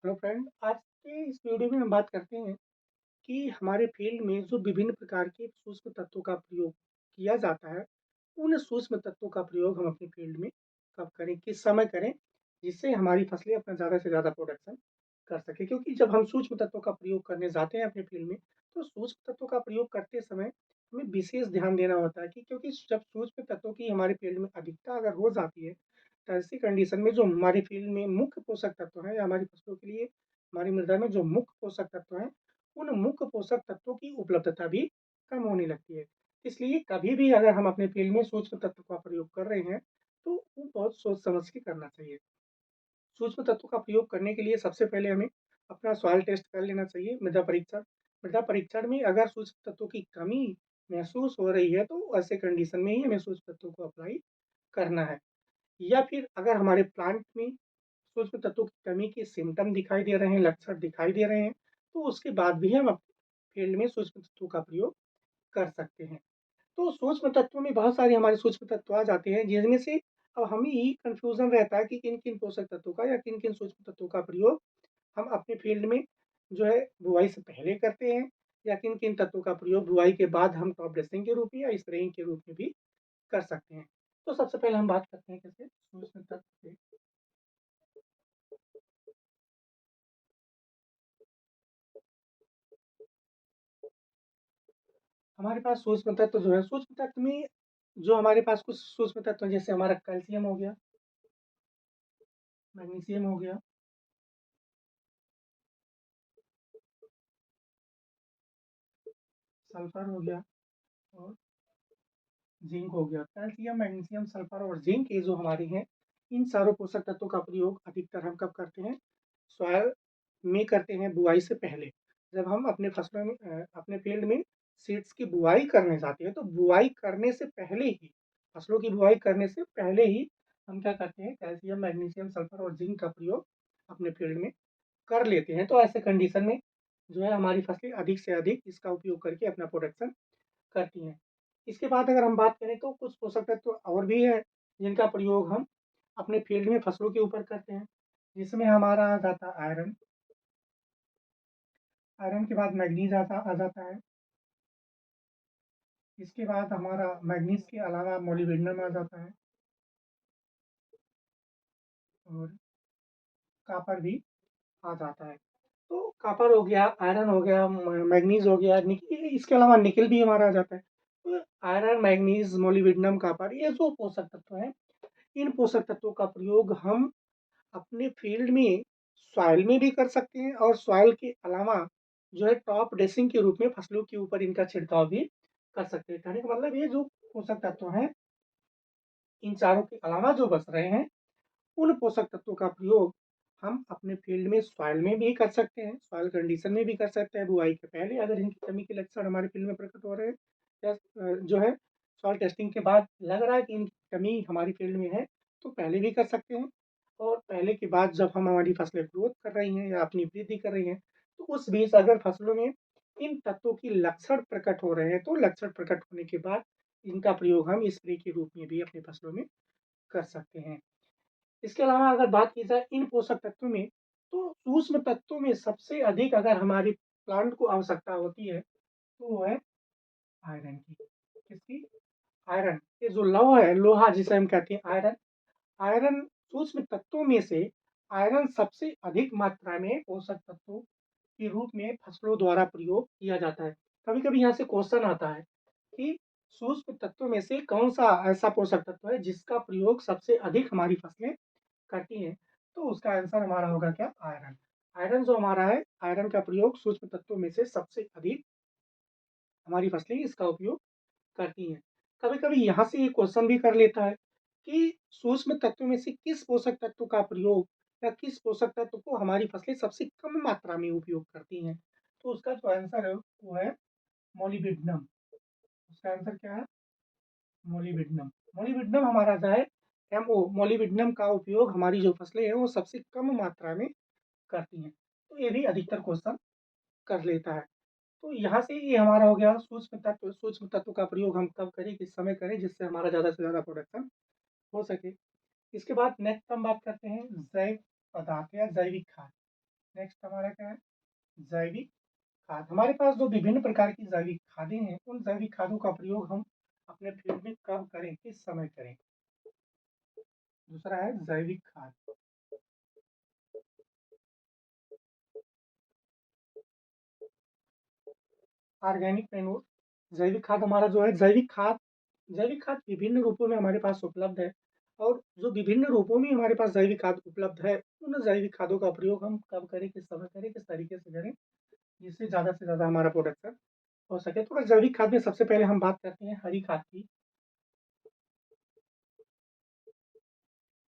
Hello friend, आज के इस वीडियो में हम बात करते हैं कि हमारे फील्ड में जो विभिन्न प्रकार के सूक्ष्म तत्वों का प्रयोग किया जाता है, उन सूक्ष्म तत्वों का प्रयोग हम अपने फील्ड में कब करें, किस समय करें, जिससे हमारी फसलें अपना ज़्यादा से ज़्यादा प्रोडक्शन कर सकें। क्योंकि जब हम सूक्ष्म तत्वों का प्रयोग करने जाते हैं अपने फील्ड में, तो सूक्ष्म तत्वों का प्रयोग करते समय हमें विशेष ध्यान देना होता है कि क्योंकि जब सूक्ष्म तत्वों की हमारे फील्ड में अधिकता अगर हो जाती है, तो ऐसी कंडीशन में जो हमारी फील्ड में मुख्य पोषक तत्व हैं या हमारी फसलों के लिए हमारी मृदा में जो मुख्य पोषक तत्व हैं, उन मुख्य पोषक तत्वों की उपलब्धता भी कम होने लगती है। इसलिए कभी भी अगर हम अपने फील्ड में सूक्ष्म तत्व का प्रयोग कर रहे हैं, तो वो बहुत सोच समझ के करना चाहिए। सूक्ष्म तत्वों का प्रयोग करने के लिए सबसे पहले हमें अपना सॉइल टेस्ट कर लेना चाहिए, मृदा परीक्षण। मृदा परीक्षण में अगर सूक्ष्म तत्वों की कमी महसूस हो रही है, तो ऐसे कंडीशन में ही हमें सूक्ष्म तत्वों को अप्लाई करना है। या फिर अगर हमारे प्लांट में सूक्ष्म तत्वों की कमी के सिम्पटम दिखाई दे रहे हैं, लक्षण दिखाई दे रहे हैं, तो उसके बाद भी हम अपने फील्ड में सूक्ष्म तत्वों का प्रयोग कर सकते हैं। तो सूक्ष्म तत्वों में बहुत सारे हमारे सूक्ष्म तत्व आ जाते हैं, जिनमें से अब हमें यही कन्फ्यूज़न रहता है कि किन-किन पोषक तत्वों का या किन-किन सूक्ष्म तत्वों का प्रयोग हम अपने फील्ड में जो है बुआई से पहले करते हैं, या किन-किन तत्वों का प्रयोग बुआई के बाद हम टॉप ड्रेसिंग के रूप में या स्प्रेइंग के रूप में भी कर सकते हैं। तो सबसे पहले हम बात करते हैं कैसे सूक्ष्म तत्व से। हमारे पास सूक्ष्म तत्व जो है, सूक्ष्म तत्व में जो हमारे पास कुछ सूक्ष्म तत्व हैं, जैसे हमारा कैल्शियम हो गया, मैग्नीशियम हो गया, सल्फर हो गया और जिंक हो गया। कैल्शियम, मैग्नीशियम, सल्फर और जिंक ये जो हमारे हैं, इन सारों पोषक तत्वों का प्रयोग अधिकतर हम कब करते हैं? सॉइल में करते हैं बुआई से पहले। जब हम अपने फसलों में अपने फील्ड में सीड्स की बुआई करने जाते हैं, तो बुआई करने से पहले ही, फसलों की बुआई करने से पहले ही हम क्या करते हैं? कैल्शियम, मैग्नीशियम, सल्फर और जिंक का प्रयोग अपने फील्ड में कर लेते हैं। तो ऐसे कंडीशन में जो है हमारी फसलें अधिक से अधिक इसका उपयोग करके अपना प्रोडक्शन करती हैं। इसके बाद अगर हम बात करें तो कुछ पोषक तत्व और भी हैं, जिनका प्रयोग हम अपने फील्ड में फसलों के ऊपर करते हैं, जिसमें हमारा आ जाता है आयरन। आयरन के बाद मैग्नीज आ जाता है। इसके बाद हमारा मैग्नीज के अलावा मोलिब्डेनम आ जाता है और कॉपर भी आ जाता है। तो कॉपर हो गया, आयरन हो गया, मैग्नीज हो गया, इसके अलावा निकेल भी हमारा आ जाता है। तो आयरन, मैग्नीज, मोलिब्डेनम, कॉपर ये जो पोषक तत्व हैं, इन पोषक तत्वों का प्रयोग हम अपने फील्ड में सॉइल में भी कर सकते हैं और सॉइल के अलावा जो है टॉप ड्रेसिंग के रूप में फसलों के ऊपर इनका छिड़काव भी कर सकते हैं। कहने का मतलब ये जो पोषक तत्व हैं, इन चारों के अलावा जो बच रहे हैं, उन पोषक तत्वों का प्रयोग हम अपने फील्ड में सॉइल में भी कर सकते हैं, सॉइल कंडीशन में भी कर सकते हैं बुआई के पहले अगर इनकी कमी के लक्षण हमारे फील्ड में प्रकट हो रहे हैं, या जो है सॉइल टेस्टिंग के बाद लग रहा है कि इनकी कमी हमारी फील्ड में है, तो पहले भी कर सकते हैं। और पहले के बाद जब हम हमारी फसलें ग्रोथ कर रही हैं या अपनी वृद्धि कर रही हैं, तो उस बीच अगर फसलों में इन तत्वों की लक्षण प्रकट हो रहे हैं, तो लक्षण प्रकट होने के बाद इनका प्रयोग हम स्प्रे के रूप में भी अपनी फसलों में कर सकते हैं। इसके अलावा अगर बात की जाए इन पोषक तत्वों में, तो सूक्ष्म तत्वों में सबसे अधिक अगर हमारी प्लांट को आवश्यकता होती है, तो वो है आयरन की। किसकी? आयरन। ये जो लौह है, लोहा जिसे हम कहते हैं आयरन, आयरन सूक्ष्म तत्वों में से आयरन सबसे अधिक मात्रा में पोषक तत्वों के रूप में फसलों द्वारा प्रयोग किया जाता है। कभी-कभी यहाँ से क्वेश्चन आता है कि सूक्ष्म तत्वों में से कौन-सा ऐसा पोषक तत्व है जिसका प्रयोग सबसे अधिक हमारी फसलें करती हैं? तो उसका आंसर हमारा होगा क्या? आयरन। आयरन जो हमारा है, आयरन का प्रयोग सूक्ष्म तत्वों में से सबसे अधिक हमारी फसलें इसका उपयोग करती हैं। कभी-कभी यहाँ से ये क्वेश्चन भी कर लेता है कि सूक्ष्म तत्वों में से किस पोषक तत्व का प्रयोग या किस पोषक तत्व को हमारी फसलें सबसे कम मात्रा में उपयोग करती हैं? तो उसका जो आंसर है वो है मोलिब्डेनम। उसका आंसर क्या है? मोलिब्डेनम। मोलिब्डेनम हमारा जो है एमओ, मोलिब्डेनम का उपयोग हमारी जो फसलें हैं वो सबसे कम मात्रा में करती हैं। तो ये भी अधिकतर क्वेश्चन कर लेता है। तो यहाँ से ये हमारा हो गया सूक्ष्म तत्व का प्रयोग हम कब करें, किस समय करें, जिससे हमारा ज़्यादा से ज़्यादा प्रोडक्शन हो सके। इसके बाद नेक्स्ट हम बात करते हैं जैव पदार्थ या जैविक खाद। नेक्स्ट हमारा क्या है, जैविक खाद। हमारे पास जो विभिन्न प्रकार की जैविक खादें हैं, उन जैविक खादों का प्रयोग हम अपने फील्ड में कब करें, किस समय करें। दूसरा है जैविक खाद। ऑर्गेनिक मैन्योर, जैविक खाद हमारा जो है, जैविक खाद विभिन्न रूपों में हमारे पास उपलब्ध है। और जो विभिन्न रूपों में हमारे पास जैविक खाद उपलब्ध है, उन जैविक खादों का प्रयोग हम कब करें, किस समय करें, किस तरीके से करें, जिससे ज़्यादा से ज़्यादा हमारा प्रोडक्शन हो सके। तो जैविक खाद में सबसे पहले हम बात करते हैं हरी खाद की।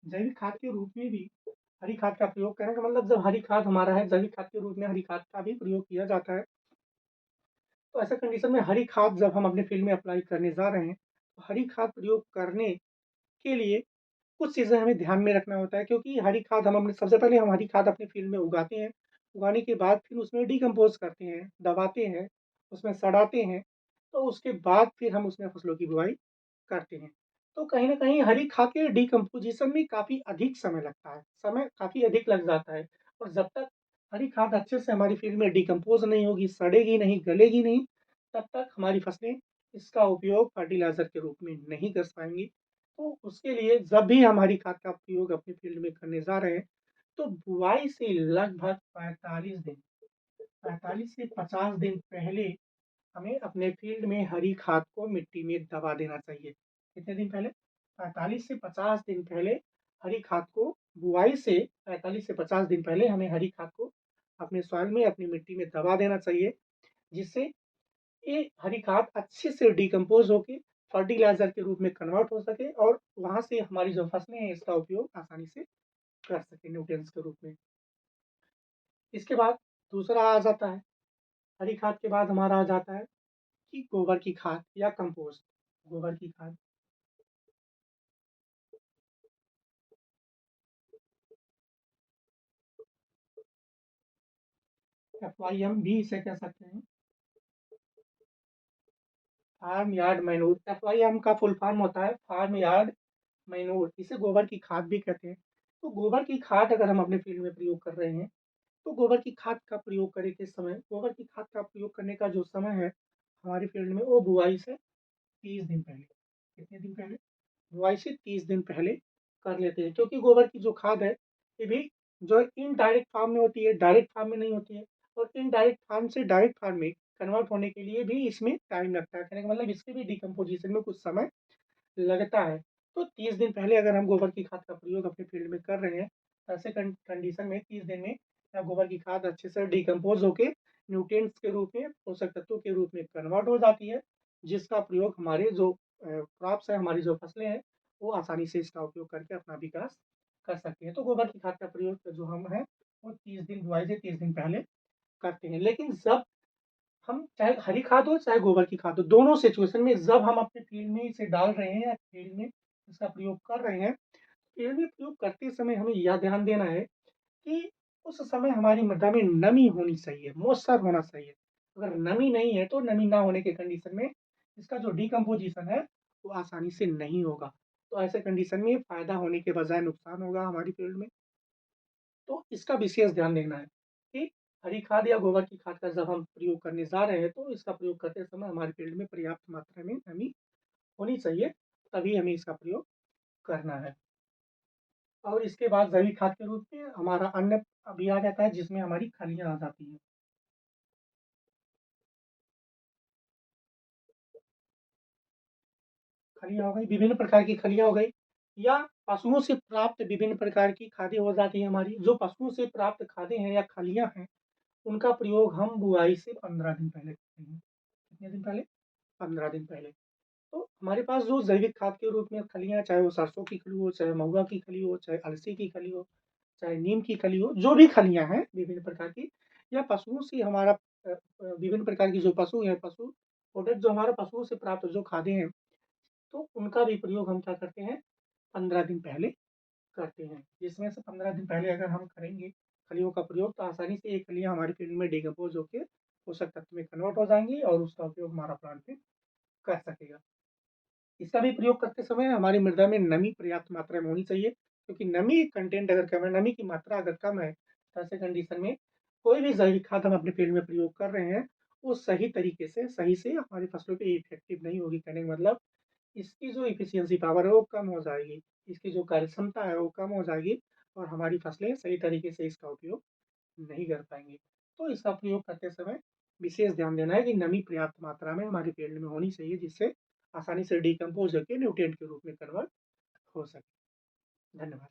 जैविक खाद के रूप में भी हरी खाद का प्रयोग करें, का मतलब जब हरी खाद हमारा है, जैविक खाद के रूप में हरी खाद का भी प्रयोग किया जाता है। तो ऐसे कंडीशन में हरी खाद जब हम अपने फील्ड में अप्लाई करने जा रहे हैं, तो हरी खाद प्रयोग करने के लिए कुछ चीज़ें हमें ध्यान में रखना होता है, क्योंकि हरी खाद हम अपने सबसे पहले हम हरी खाद अपने फील्ड में उगाते हैं। उगाने के बाद फिर उसमें डिकम्पोज़ करते हैं, दबाते हैं, उसमें सड़ाते हैं, तो उसके बाद फिर हम उसमें फसलों की बुवाई करते हैं। तो कहीं न कहीं हरी खाद के डिकम्पोज़िशन में काफ़ी अधिक समय लगता है, समय काफ़ी अधिक लग जाता है। और जब तक हरी खाद अच्छे से हमारी फील्ड में डिकम्पोज़ नहीं होगी, सड़ेगी नहीं, गलेगी नहीं, तब तक हमारी फसलें इसका उपयोग फर्टिलाइज़र के रूप में नहीं कर पाएँगी। तो उसके लिए जब भी हम हरी खाद का प्रयोग अपने फील्ड में करने जा रहे हैं, तो बुआई से लगभग 45 से 50 दिन पहले हमें अपने फील्ड में हरी खाद को मिट्टी में दबा देना चाहिए। कितने दिन पहले? 45 से 50 दिन पहले हरी खाद को, बुआई से 45 से 50 दिन पहले हमें हरी खाद को अपने सॉइल में, अपनी मिट्टी में दबा देना चाहिए, जिससे ये हरी खाद अच्छे से डिकम्पोज़ होके फर्टिलाइज़र के रूप में कन्वर्ट हो सके और वहाँ से हमारी जो फसलें हैं, इसका उपयोग आसानी से कर सकें न्यूट्रिएंट्स के रूप में। इसके बाद दूसरा आ जाता है, हरी खाद के बाद हमारा आ जाता है कि गोबर की खाद या कंपोस्ट। गोबर की खाद, एफवाईएम भी इसे कह सकते हैं, फार्म यार्ड मैन्योर। एफवाईएम का फुल फॉर्म होता है फार्म यार्ड मैन्योर, इसे गोबर की खाद भी कहते हैं। तो गोबर की खाद अगर हम अपने फील्ड में प्रयोग कर रहे हैं, तो गोबर की खाद का प्रयोग करें किस समय? गोबर की खाद का प्रयोग करने का जो समय है हमारे फील्ड में, वो बुआई से 30 दिन पहले। कितने दिन पहले? बुआई से 30 दिन पहले कर लेते हैं, क्योंकि गोबर की जो खाद है, ये भी जो इनडायरेक्ट फार्म में होती है, डायरेक्ट फार्म में नहीं होती है। और इनडायरेक्ट फार्म से डायरेक्ट फार्म में कन्वर्ट होने के लिए भी इसमें टाइम लगता है। कहने का मतलब इसके भी डिकम्पोज़िशन में कुछ समय लगता है। तो 30 दिन पहले अगर हम गोबर की खाद का प्रयोग अपने फील्ड में कर रहे हैं, तो ऐसे कंडीशन में 30 दिन में गोबर की खाद अच्छे से डिकम्पोज़ होके न्यूट्रिएंट्स के रूप में, पोषक तत्वों के रूप में कन्वर्ट हो जाती है, जिसका प्रयोग हमारे जो क्रॉप्स हैं, हमारी जो फसलें हैं, वो आसानी से इसका उपयोग करके अपना विकास कर सकती हैं। तो गोबर की खाद का प्रयोग जो हम हैं, वो 30 दिन, बुआई से 30 दिन पहले करते हैं। लेकिन जब हम, चाहे हरी खाद हो चाहे गोबर की खाद हो, दोनों सिचुएशन में जब हम अपने फील्ड में इसे डाल रहे हैं या फील्ड में इसका प्रयोग कर रहे हैं, फील्ड में प्रयोग करते समय हमें यह ध्यान देना है कि उस समय हमारी मृदा में नमी होनी चाहिए, मॉइस्चर होना चाहिए। अगर नमी नहीं है, तो नमी ना होने के कंडीशन में इसका जो डिकम्पोज़िशन है, वो आसानी से नहीं होगा। तो ऐसे कंडीशन में फ़ायदा होने के बजाय नुकसान होगा हमारी फील्ड में। तो इसका विशेष ध्यान देना है कि हरी खाद या गोबर की खाद का जब हम प्रयोग करने जा रहे हैं, तो इसका प्रयोग करते समय हमारे फील्ड में पर्याप्त मात्रा में नमी होनी चाहिए, तभी हमें इसका प्रयोग करना है। और इसके बाद जैविक खाद के रूप में हमारा अन्य भी आ जाता है, जिसमें हमारी खलियाँ आ जाती हैं। खलियाँ हो गई, विभिन्न प्रकार की खलियाँ हो गई, या पशुओं से प्राप्त विभिन्न प्रकार की खादें हो जाती हैं हमारी। जो पशुओं से प्राप्त खादें हैं या खलियाँ हैं, उनका प्रयोग हम बुआई से 15 दिन पहले करते हैं। कितने दिन पहले? 15 दिन पहले। तो हमारे पास जो जैविक खाद के रूप में खलियाँ, चाहे वो सरसों की खली हो, चाहे महुआ की खली हो, चाहे अलसी की खली हो, चाहे नीम की खली हो, जो भी खलियाँ हैं विभिन्न प्रकार की, या पशुओं से हमारा विभिन्न प्रकार की जो पशु हैं, पशु प्रोडक्ट जो हमारे पशुओं से प्राप्त जो खादें हैं, तो उनका भी प्रयोग हम क्या करते हैं, 15 दिन पहले करते हैं। जिसमें से 15 दिन पहले अगर हम करेंगे खलियों का प्रयोग, तो आसानी से ये खलियाँ हमारे फील्ड में डिकम्पोज़ होके पोषक तत्व में कन्वर्ट हो जाएँगी और उसका उपयोग हमारा प्लांट फिर कर सकेगा। इसका भी प्रयोग करते समय हमारी मृदा में नमी पर्याप्त मात्रा में होनी चाहिए, क्योंकि नमी कंटेंट अगर कम है, नमी की मात्रा अगर कम है, तो ऐसे कंडीशन में कोई भी जैविक खाद हम अपने फील्ड में प्रयोग कर रहे हैं, वो सही तरीके से, सही से हमारी फसलों पे इफ़ेक्टिव नहीं होगी। कहने का मतलब इसकी जो एफिशिएंसी पावर है वो कम हो जाएगी, इसकी जो कार्यक्षमता है वो कम हो जाएगी और हमारी फसलें सही तरीके से इसका उपयोग नहीं कर पाएँगी। तो इसका प्रयोग करते समय विशेष ध्यान देना है कि नमी पर्याप्त मात्रा में हमारे फील्ड में होनी चाहिए, जिससे आसानी से डिकम्पोज़ होके न्यूट्रिएंट के रूप में कन्वर्ट हो सके। धन्यवाद।